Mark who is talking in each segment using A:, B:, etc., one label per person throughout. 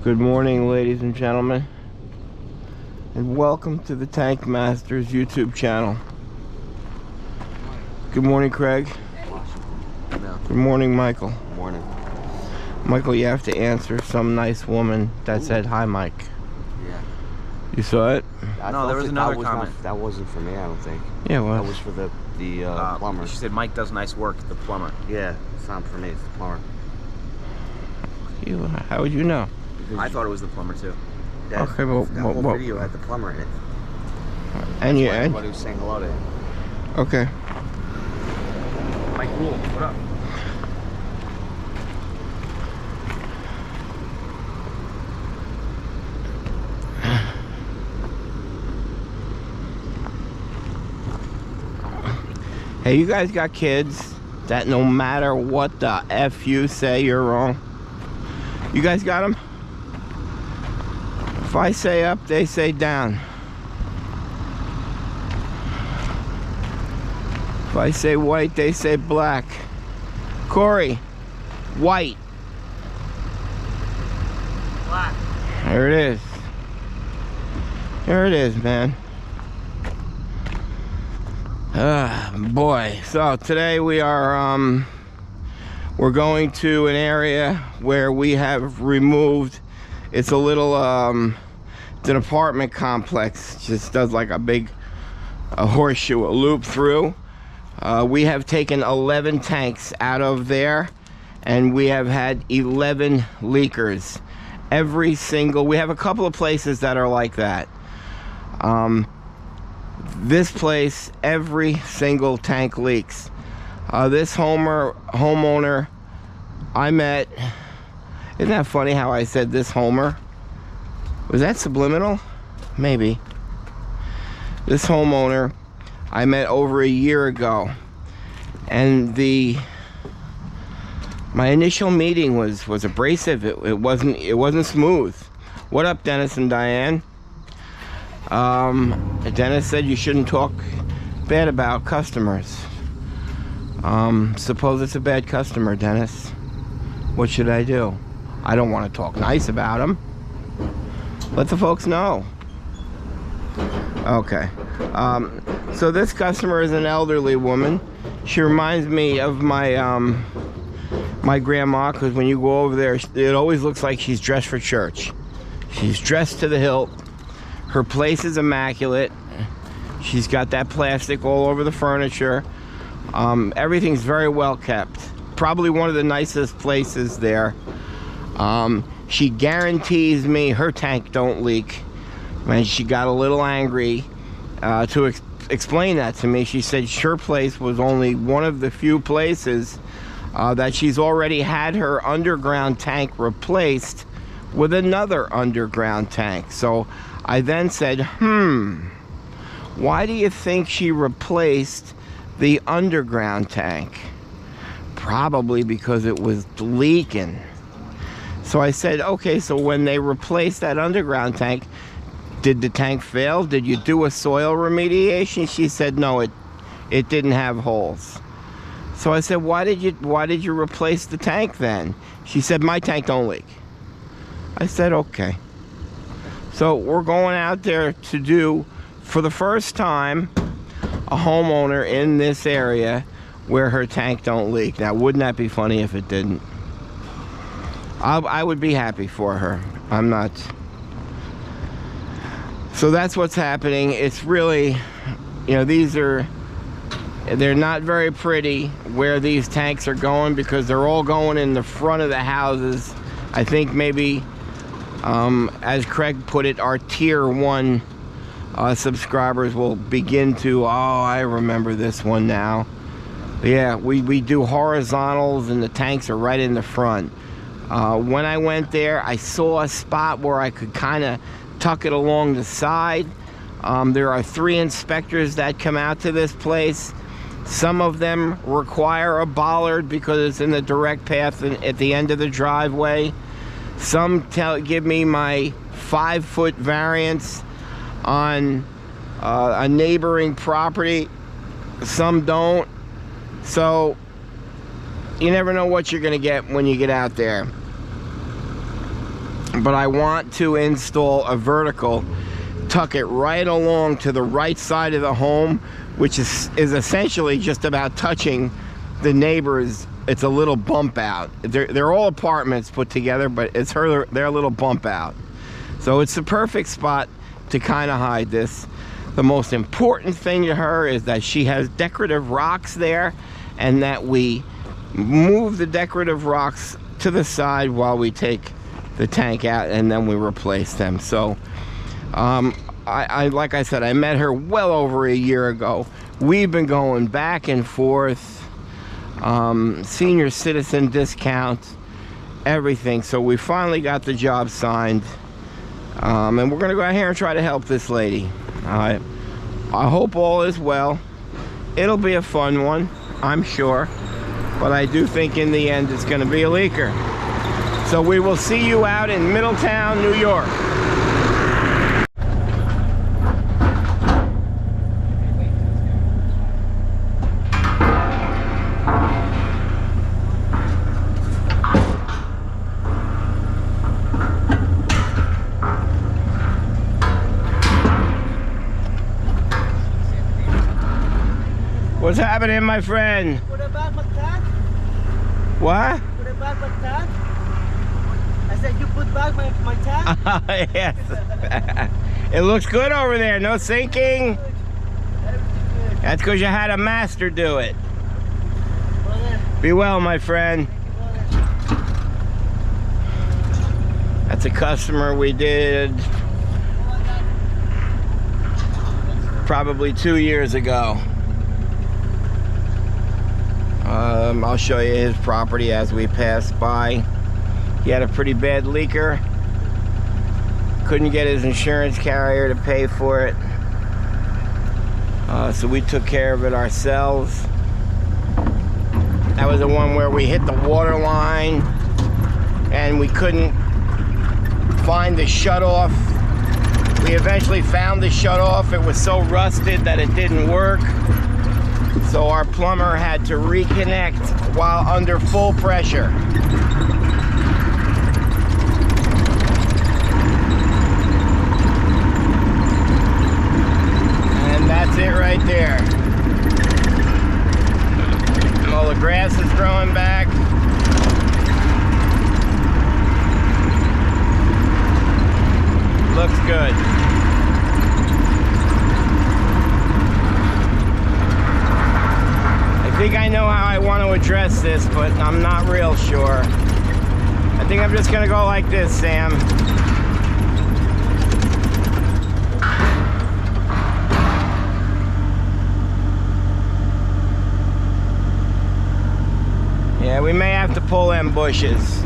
A: Good morning, ladies and gentlemen, and welcome to the Tank Masters YouTube channel. Good morning, Craig.
B: No.
A: Good morning, Michael.
B: Good morning.
A: Michael, you have to answer some nice woman that said, "Hi, Mike."
B: Yeah.
A: You saw it?
B: No, there was another comment. That wasn't for me, I don't think.
A: Yeah, well.
B: That was for the plumber.
C: She said Mike does nice work, the plumber.
B: Yeah, it's not for me, it's the plumber.
A: How would you know?
C: I thought it was the plumber too.
A: Okay, well,
B: that whole video had the plumber in it.
A: And you,
B: everybody was saying hello to him.
A: okay.
C: Mike Rule, what up?
A: Hey, you guys got kids that no matter what the F you say, you're wrong? You guys got them? If I say up, they say down. If I say white, they say black. Corey, white.
C: Black.
A: There it is. There it is, man. Boy. So today we are we're going to an area where we have removed, it's a little it's an apartment complex. It just does like a horseshoe, a loop through. We have taken 11 tanks out of there, and we have had 11 leakers. Every single, we have a couple of places that are like that. This place, every single tank leaks. This homeowner I met, isn't that funny how I said this homer? Was that subliminal? Maybe. This homeowner I met over a year ago, and my initial meeting was abrasive. It wasn't smooth. What up, Dennis and Diane? Dennis said you shouldn't talk bad about customers. Suppose it's a bad customer, Dennis. What should I do? I don't want to talk nice about them. Let the folks know. Okay. So this customer is an elderly woman. She reminds me of my my grandma, because when you go over there, it always looks like she's dressed for church. She's dressed to the hilt. Her place is immaculate. She's got that plastic all over the furniture. Everything's very well kept. Probably one of the nicest places there. She guarantees me her tank don't leak. And she got a little angry to explain that to me. She said her place was only one of the few places that she's already had her underground tank replaced with another underground tank. So I then said, why do you think she replaced the underground tank? Probably because it was leaking. So I said, okay, so when they replaced that underground tank, did the tank fail? Did you do a soil remediation? She said, no, it didn't have holes. So I said, why did you replace the tank then? She said, my tank don't leak. I said, okay. So we're going out there to do, for the first time, a homeowner in this area where her tank don't leak. Now, wouldn't that be funny if it didn't? I would be happy for her. I'm not. So that's what's happening. It's really, you know, they're not very pretty where these tanks are going, because they're all going in the front of the houses. I think maybe, as Craig put it, our tier 1 subscribers will begin to, oh, I remember this one now. But yeah, we do horizontals, and the tanks are right in the front. When I went there, I saw a spot where I could kind of tuck it along the side. There are 3 inspectors that come out to this place. Some of them require a bollard because it's in the direct path at the end of the driveway. Some give me my 5-foot variance on a neighboring property. Some don't. So you never know what you're going to get when you get out there. but I want to install a vertical, tuck it right along to the right side of the home, which is essentially just about touching the neighbors. It's a little bump out. They're all apartments put together, but it's their little bump out. So it's the perfect spot to kind of hide this. The most important thing to her is that she has decorative rocks there, and that we move the decorative rocks to the side while we take the tank out, and then we replace them. So like I said, I met her well over a year ago. We've been going back and forth, senior citizen discount, everything. So we finally got the job signed, and we're gonna go out here and try to help this lady. I hope all is well. It'll be a fun one, I'm sure, but I do think in the end it's gonna be a leaker. So we will see you out in Middletown, New York. What's happening, my friend?
D: Put it back my tank.
A: What?
D: Put it back my tank. I said you put back my tank.
A: Yes. It looks good over there. No sinking.
D: Everything good.
A: That's because you had a master do it.
D: Brother,
A: Be well, my friend.
D: brother.
A: That's a customer we did probably 2 years ago. I'll show you his property as we pass by. He had a pretty bad leaker. Couldn't get his insurance carrier to pay for it. So we took care of it ourselves. That was the one where we hit the water line and we couldn't find the shutoff. We eventually found the shutoff. It was so rusted that it didn't work. So our plumber had to reconnect while under full pressure. And that's it right there. All the grass is growing back. Looks good. I think I know how I want to address this, but I'm not real sure. I think I'm just gonna go like this, Sam. Yeah, we may have to pull them bushes.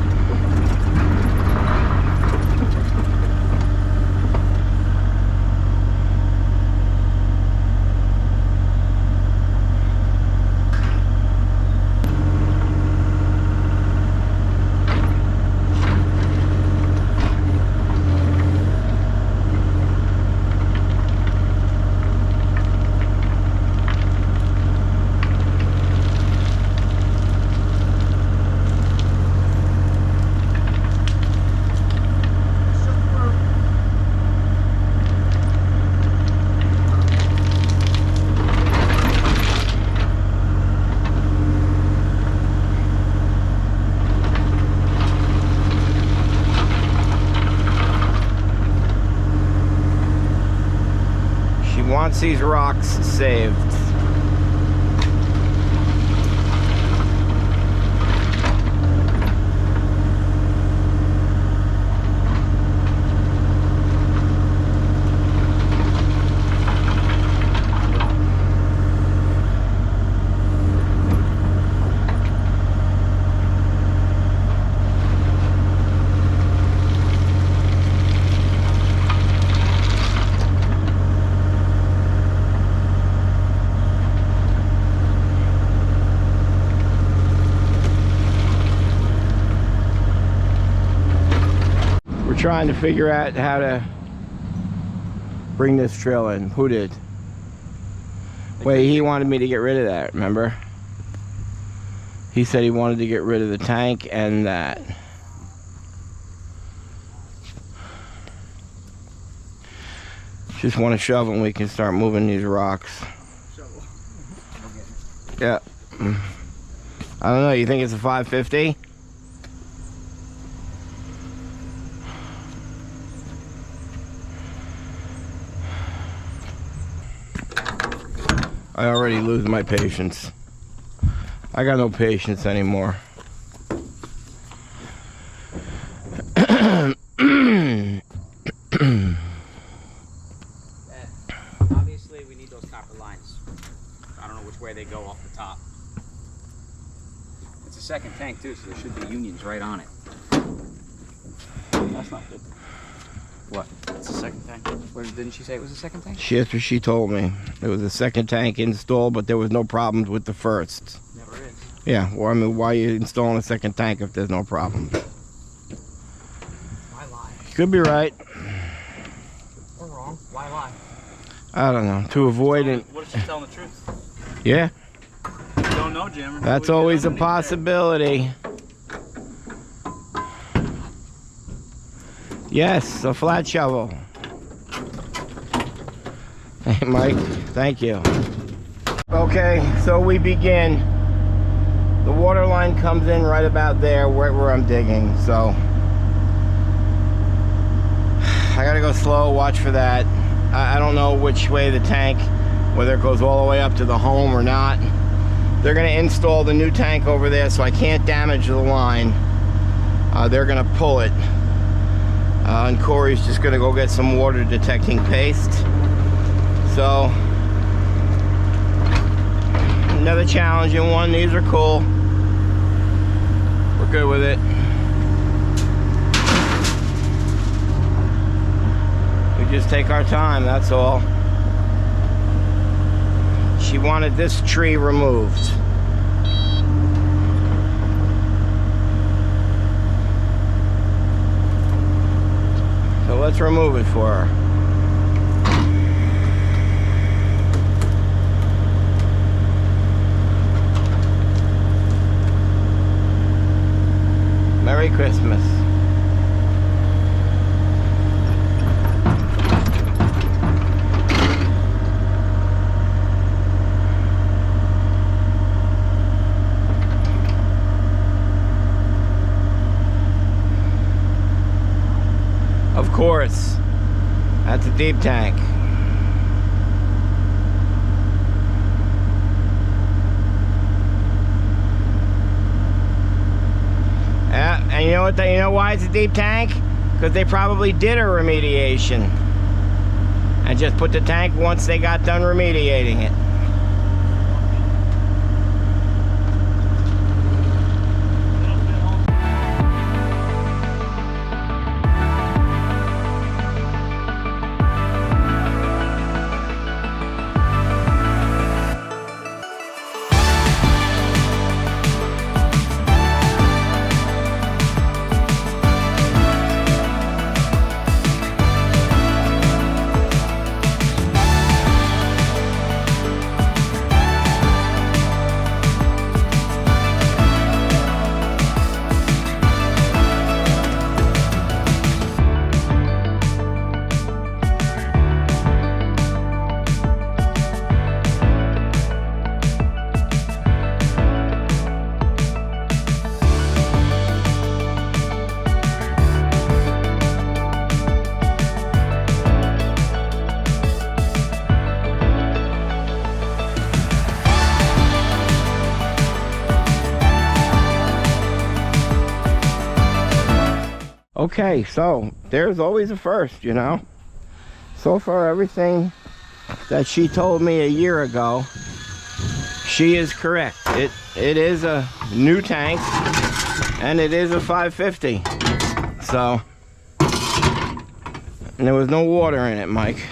A: Wants these rocks saved. Trying to figure out how to bring this trail in. Who did? Wait, he wanted me to get rid of that, remember? He said he wanted to get rid of the tank and that. Just want to shovel and we can start moving these rocks.
C: Shovel.
A: Yeah. I don't know, you think it's a 550? I already lose my patience. I got no patience anymore.
E: Obviously, we need those copper lines. I don't know which way they go off the top. It's a second tank too, so there should be unions right on it. That's not good. What? It's a second tank. Didn't she say it was a second tank?
A: That's what she told me. There was a second tank installed, but there was no problems with the first.
E: Never is.
A: Yeah, well, I mean, why are you installing a second tank if there's no problems?
E: Why lie?
A: Could be right.
E: Or wrong. Why lie?
A: I don't know. To avoid it.
C: What if she's telling the truth?
A: Yeah,
C: You don't know, Jim.
A: that's always a possibility. Yes, a flat shovel. Hey, Mike, thank you. Okay, so we begin. The water line comes in right about there, right where I'm digging, so I gotta go slow, watch for that. I don't know which way the tank, whether it goes all the way up to the home or not. They're gonna install the new tank over there, so I can't damage the line. They're gonna pull it. And Corey's just gonna go get some water detecting paste. So, another challenging one. These are cool. We're good with it. We just take our time, that's all. She wanted this tree removed. So let's remove it for her. Merry Christmas. Of course, that's a deep tank. Yeah, and you know what? You know why it's a deep tank? Because they probably did a remediation and just put the tank once they got done remediating it. Okay, so there's always a first, you know. So far, everything that she told me a year ago, she is correct. It is a new tank, and it is a 550. So, and there was no water in it, Mike.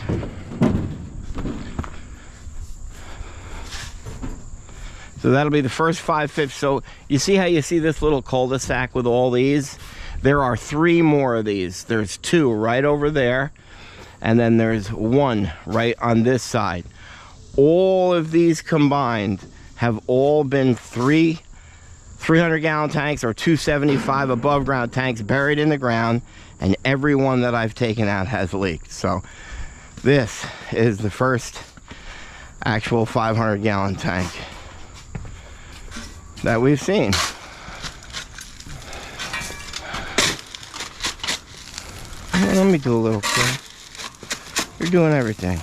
A: So that'll be the first 550. So you see how you see this little cul-de-sac with all these? There are 3 more of these. There's 2 right over there, and then there's 1 right on this side. All of these combined have all been 300-gallon tanks or 275 above ground tanks buried in the ground, and every one that I've taken out has leaked. So This is the first actual 500-gallon tank that we've seen. Let me do a little thing. You're doing everything.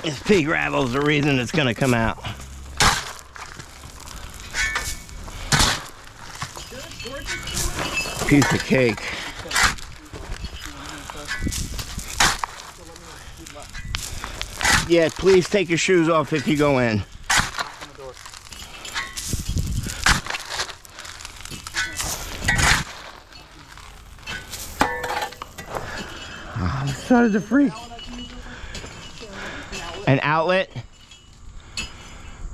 A: This pea gravel's the reason it's gonna come out. Piece of cake. Yeah, please take your shoes off if you go in. Oh, it started to freak. An outlet?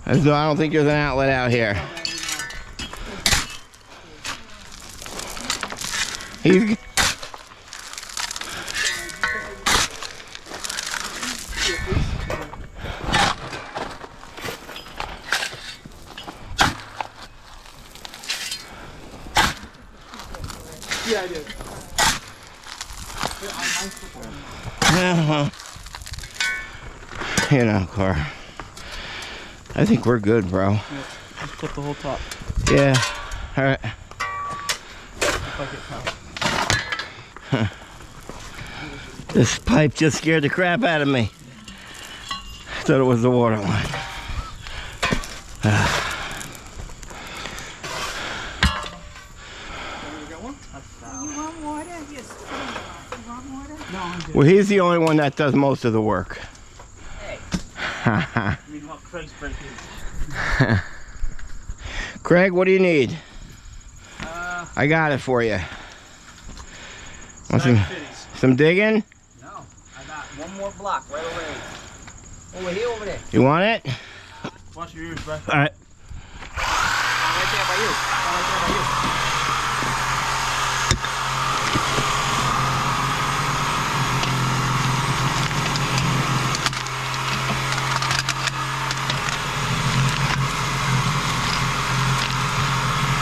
A: As though I don't think there's an outlet out here. He's...
C: Yeah, I did.
A: Yeah, well, you know, car. I think we're good, bro.
C: Yeah, just put the whole top.
A: Yeah. All right. This pipe just scared the crap out of me. Thought it was the water line. Well, he's the only one that does most of the work.
C: Hey. Meanwhile, Craig's breaking.
A: Craig, what do you need? I got it for you. Want some digging?
E: No, I got one more block right away. Over here, over there.
A: You want it?
C: Watch your ears, bro.
A: All right.
E: Right there by you. Right there by you.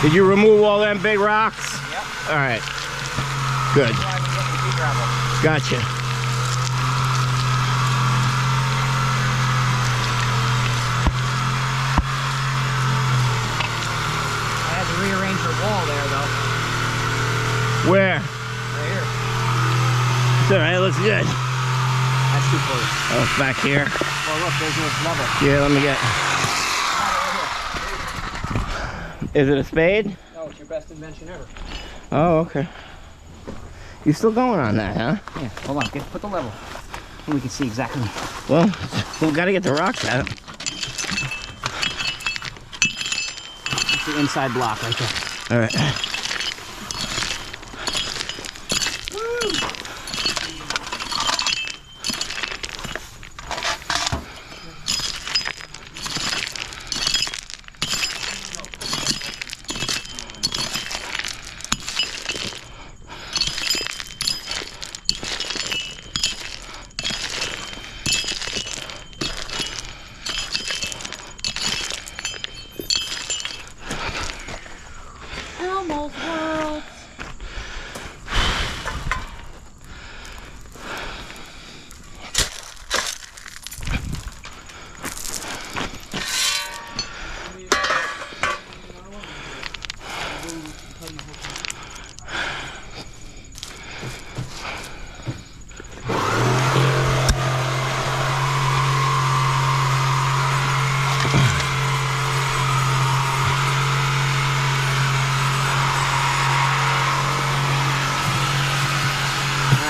A: Did you remove all them big rocks?
E: Yep.
A: All right. Good. Gotcha.
E: I had to rearrange your wall there, though.
A: Where?
E: Right here.
A: It's all right. It looks good.
E: That's too close.
A: Oh, it's back here.
E: Well, look, there's this level.
A: Yeah, let me get. Is it a spade?
E: No, it's your best invention ever.
A: Oh, okay. You still going on that, huh?
E: Yeah, hold on. Put the level. And we can see exactly.
A: Well, we've got to get the rocks out.
E: It's the inside block right there.
A: All right.
F: Elmo's World.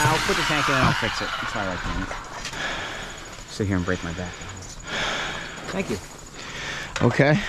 E: I'll put the tank in and I'll fix it. That's why I like doing it. Sit here and break my back. Thank you.
A: Okay.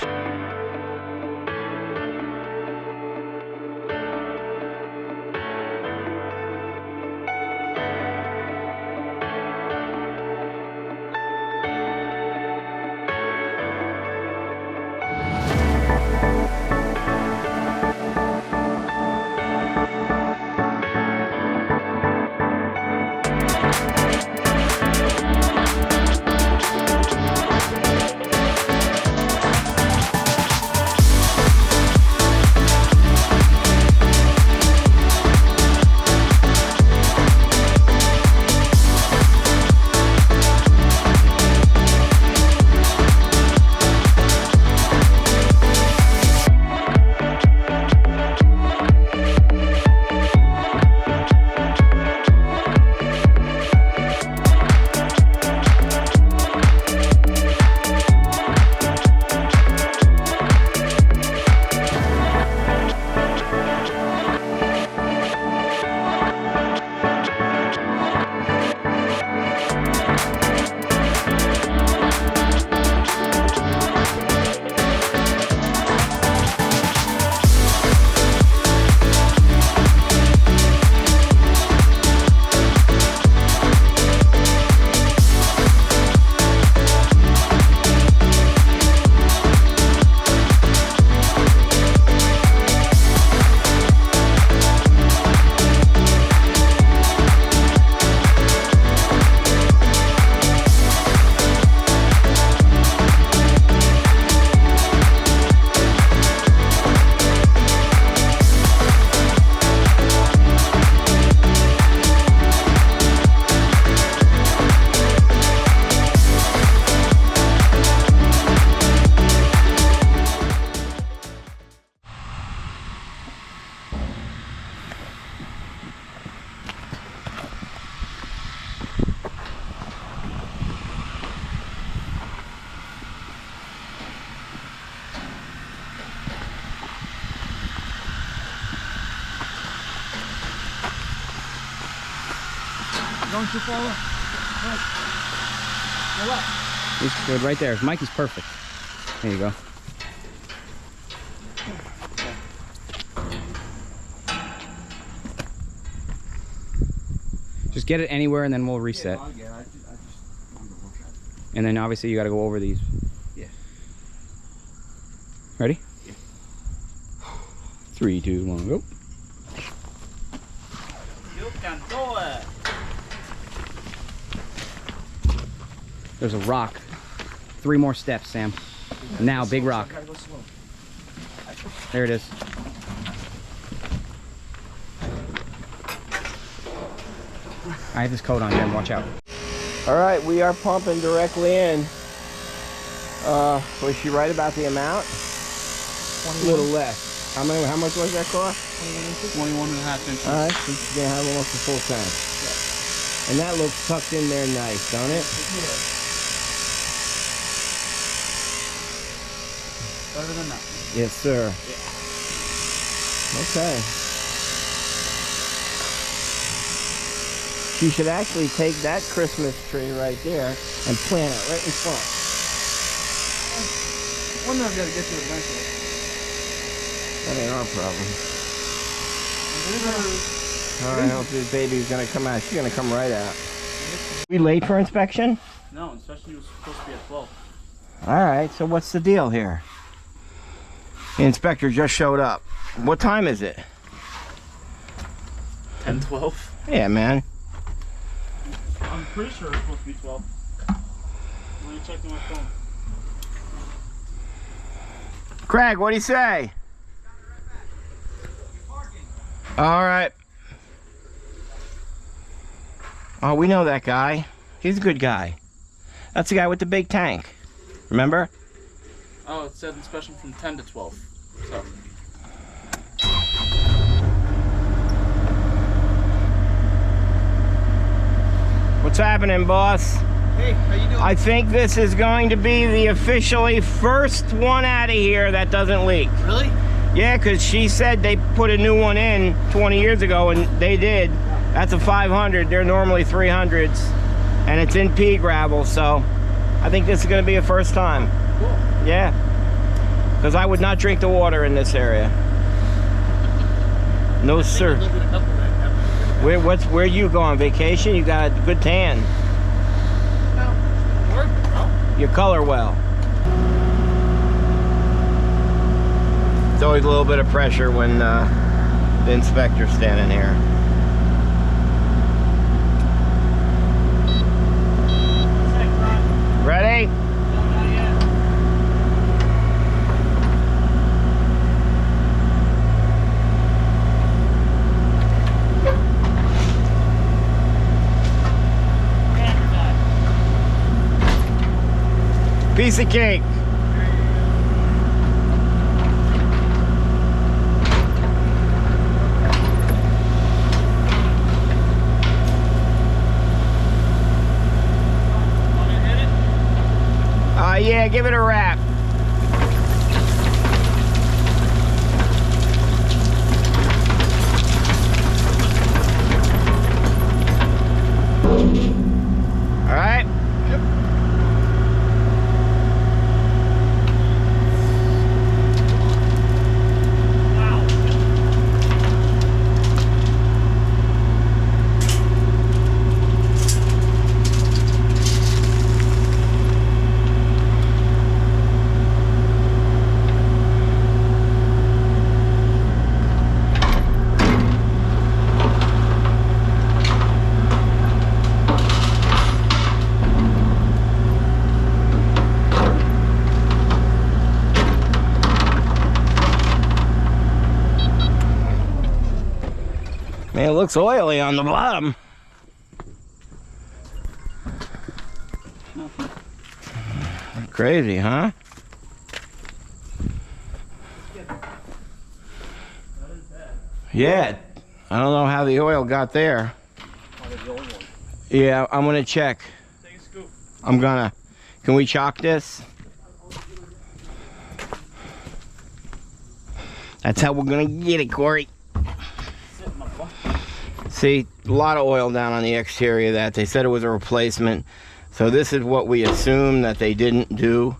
C: Going too far away.
E: He's good right there. Mikey's perfect. There you go. Just get it anywhere and then we'll reset. And then obviously you got to go over these.
B: Yeah.
E: Ready?
B: Yeah.
E: 3, 2, 1, go.
C: You can do it.
E: There's a rock. 3 more steps, Sam. Now, big rock. There it is. I have this coat on, Jim. Watch out.
A: All right, we are pumping directly in. Was she right about the amount? A little less. How much was that cost?
C: 21.5 inches.
A: All right, so she's gonna have almost a full tank. And that looks tucked in there nice, don't it?
C: Better than that.
A: Yes, sir. Okay. She should actually take that Christmas tree right there and plant it right in front.
C: One of them's got to get to it eventually.
A: That ain't our problem. All right, I hope this baby's gonna come out. She's gonna come right out. We late for inspection?
C: No, inspection was supposed to be at 12.
A: All right, so what's the deal here? The inspector just showed up. What time is it?
C: 10, 12.
A: Yeah, man.
C: I'm pretty sure it's supposed to be 12. Let me check my phone.
A: Craig, what do you say? All right. Oh, we know that guy. He's a good guy. That's the guy with the big tank. Remember?
C: Oh, it said inspection from 10 to 12. So.
A: What's happening, boss?
D: Hey, how you doing?
A: I think this is going to be the officially first one out of here that doesn't leak.
D: Really?
A: Yeah, because she said they put a new one in 20 years ago, and they did. That's a 500. They're normally 300s. And it's in pea gravel, so I think this is going to be a first time.
D: Cool.
A: Yeah. Because I would not drink the water in this area. No, sir. Where you go on vacation? You got a good tan. You color well. It's always a little bit of pressure when the inspector's standing here. Ready? Piece of cake. Yeah, give it a wrap. All right. Yep. Man, it looks oily on the bottom. Crazy, huh? Yeah, I don't know how the oil got there. Yeah, I'm gonna check.
C: Take a scoop.
A: I'm gonna. Can we chalk this? That's how we're gonna get it, Corey. See, a lot of oil down on the exterior of that. They said it was a replacement. So this is what we assume that they didn't do.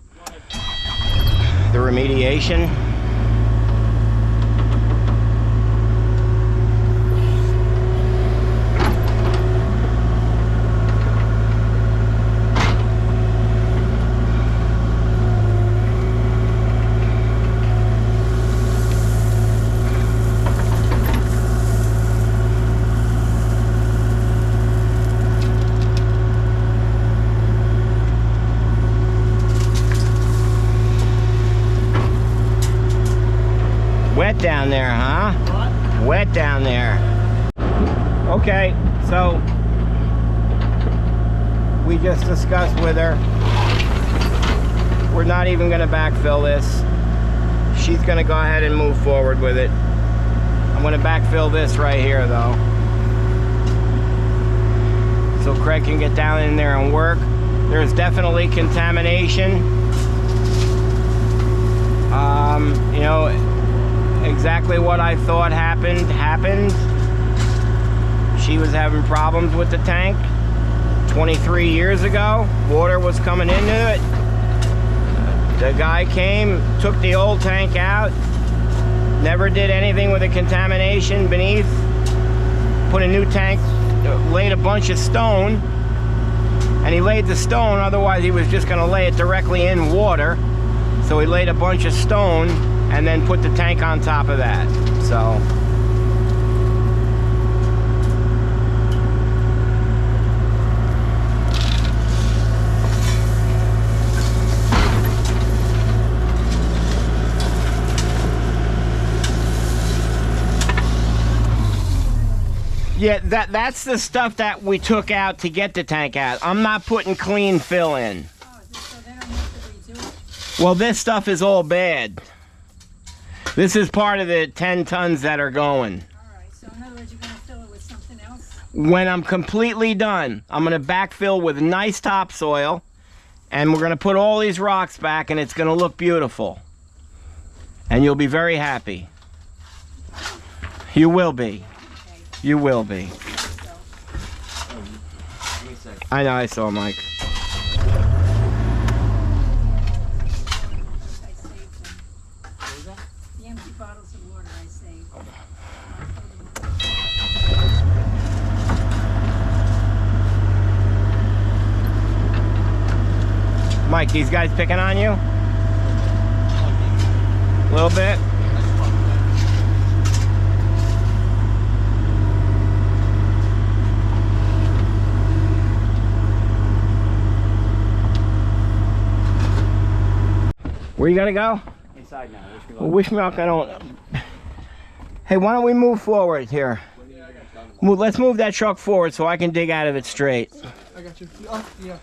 A: The remediation. Wet down there, huh?
C: What?
A: Wet down there. Okay, so we just discussed with her. We're not even gonna backfill this. She's gonna go ahead and move forward with it. I'm gonna backfill this right here though. So Craig can get down in there and work. There's definitely contamination. You know, exactly what I thought happened. She was having problems with the tank 23 years ago. Water was coming into it. The guy came, took the old tank out, never did anything with the contamination beneath, put a new tank, laid a bunch of stone, and he laid the stone, otherwise he was just going to lay it directly in water. So he laid a bunch of stone and then put the tank on top of that. So yeah, that's the stuff that we took out to get the tank out. I'm not putting clean fill in.
F: Oh, so they don't have to redo it?
A: Well, this stuff is all bad. This is part of the 10 tons that are going.
F: All right, so in other words, you're going to fill it with something else?
A: When I'm completely done, I'm going to backfill with nice topsoil, and we're going to put all these rocks back, and it's going to look beautiful. And you'll be very happy. You will be. You will be. I know, I saw Mike.
F: I saved them. The empty bottles of water I saved.
A: Mike, these guys picking on you? A little bit? Where you gotta go?
E: Inside now.
A: Well, wish me luck. I don't. Hey, why don't we move forward here? Let's move that truck forward so I can dig out of it straight.
C: I got you. Oh, yeah.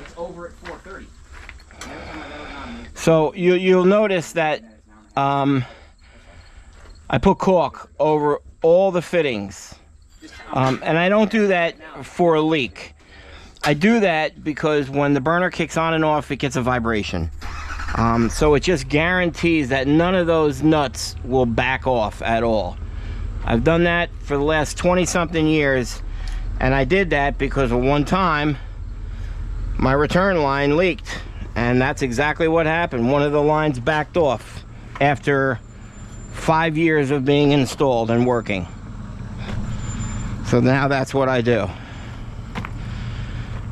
E: It's over at 4:30.
A: So you'll notice that I put caulk over all the fittings, and I don't do that for a leak. I do that because when the burner kicks on and off, it gets a vibration. So it just guarantees that none of those nuts will back off at all. I've done that for the last 20-something years, and I did that because one time my return line leaked, and that's exactly what happened. One of the lines backed off after 5 years of being installed and working. So now that's what I do.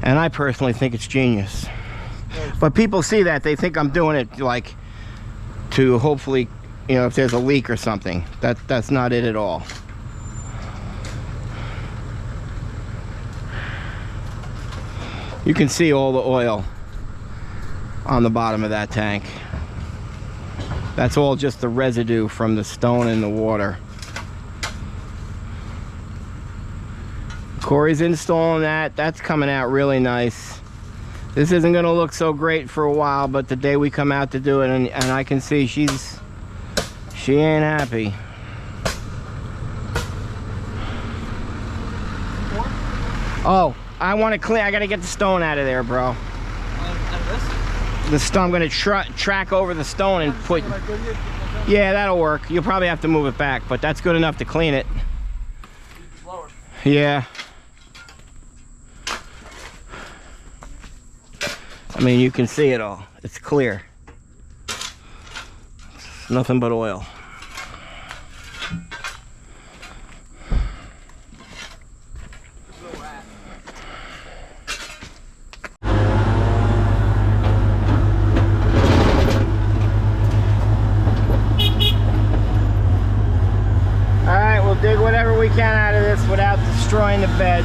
A: And I personally think it's genius. But people see that, they think I'm doing it like to hopefully, you know, if there's a leak or something. That's not it at all. You can see all the oil on the bottom of that tank. That's all just the residue from the stone and the water. Corey's installing that. That's coming out really nice. This isn't gonna look so great for a while, but the day we come out to do it, and I can see she ain't happy. Oh, I want to clean. I gotta get the stone out of there, bro. The stone. I'm gonna track over the stone and put. Yeah, that'll work. You'll probably have to move it back, but that's good enough to clean it. Yeah. I mean, you can see it all. It's clear. It's nothing but oil. Alright, we'll dig whatever we can out of this without destroying the bed.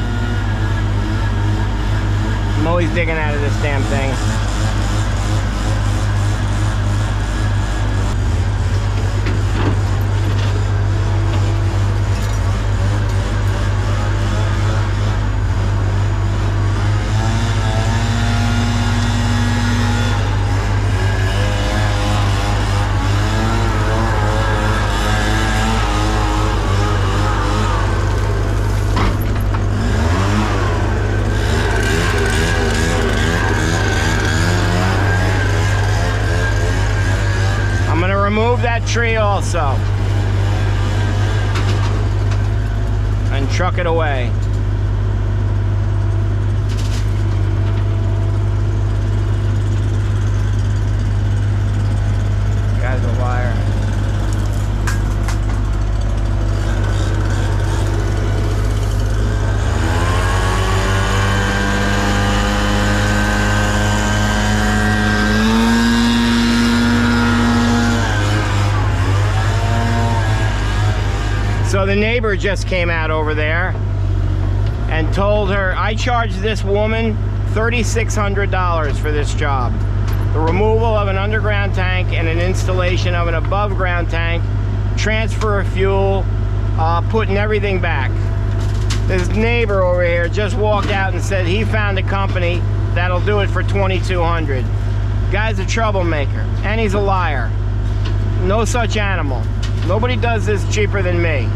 A: I'm always digging out of this damn thing. Remove that tree also and truck it away. Guy's a liar. So the neighbor just came out over there and told her, I charged this woman $3,600 for this job. The removal of an underground tank and an installation of an above ground tank, transfer of fuel, putting everything back. This neighbor over here just walked out and said he found a company that'll do it for $2,200. Guy's a troublemaker and he's a liar. No such animal. Nobody does this cheaper than me.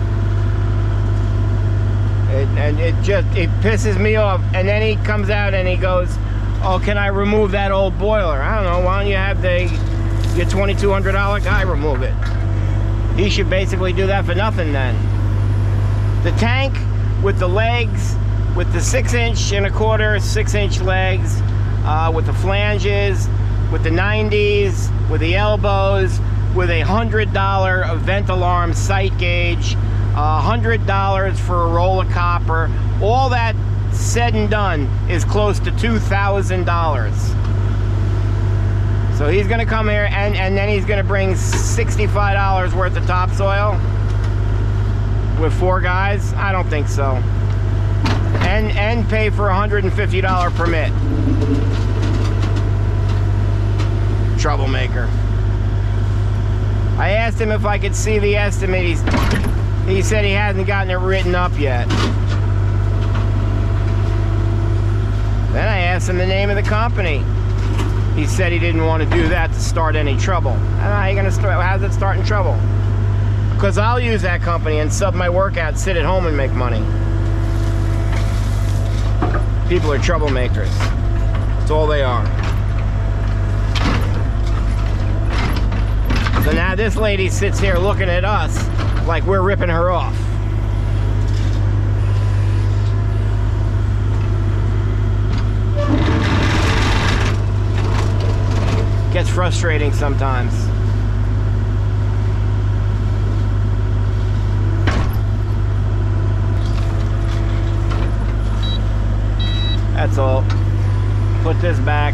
A: It pisses me off. And then he comes out and he goes, oh, can I remove that old boiler? I don't know, why don't you have your $2,200 guy remove it? He should basically do that for nothing then. The tank with the legs, with the 6-inch and a quarter, 6-inch legs, with the flanges, with the 90s, with the elbows, with a $100 vent alarm sight gauge, $100 for a roll of copper. All that said and done is close to $2,000. So he's gonna come here and then he's gonna bring $65 worth of topsoil with 4 guys? I don't think so. And pay for a $150 permit. Troublemaker. I asked him if I could see the estimate. He said he hasn't gotten it written up yet. Then I asked him the name of the company. He said he didn't want to do that to start any trouble. How are you gonna start? How's it starting trouble? Because I'll use that company and sub my work out, sit at home and make money. People are troublemakers. That's all they are. So now this lady sits here looking at us like we're ripping her off. Gets frustrating sometimes. That's all. Put this back.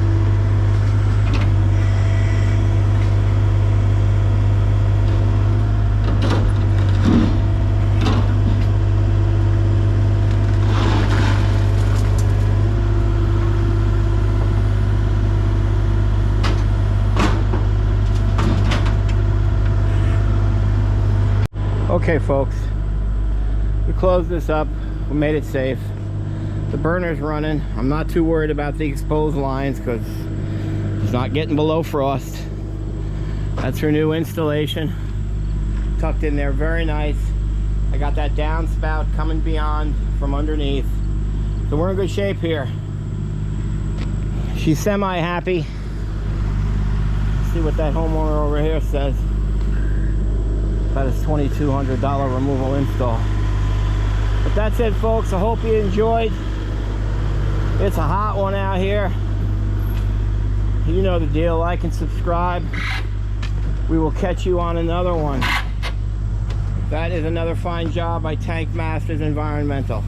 A: Okay folks, we closed this up, we made it safe. The burner's running. I'm not too worried about the exposed lines because it's not getting below frost. That's her new installation. Tucked in there, very nice. I got that downspout coming beyond from underneath. So we're in good shape here. She's semi-happy. See what that homeowner over here says. About his $2,200 removal install. But that's it, folks. I hope you enjoyed. It's a hot one out here. You know the deal. Like and subscribe. We will catch you on another one. That is another fine job by Tank Masters Environmental.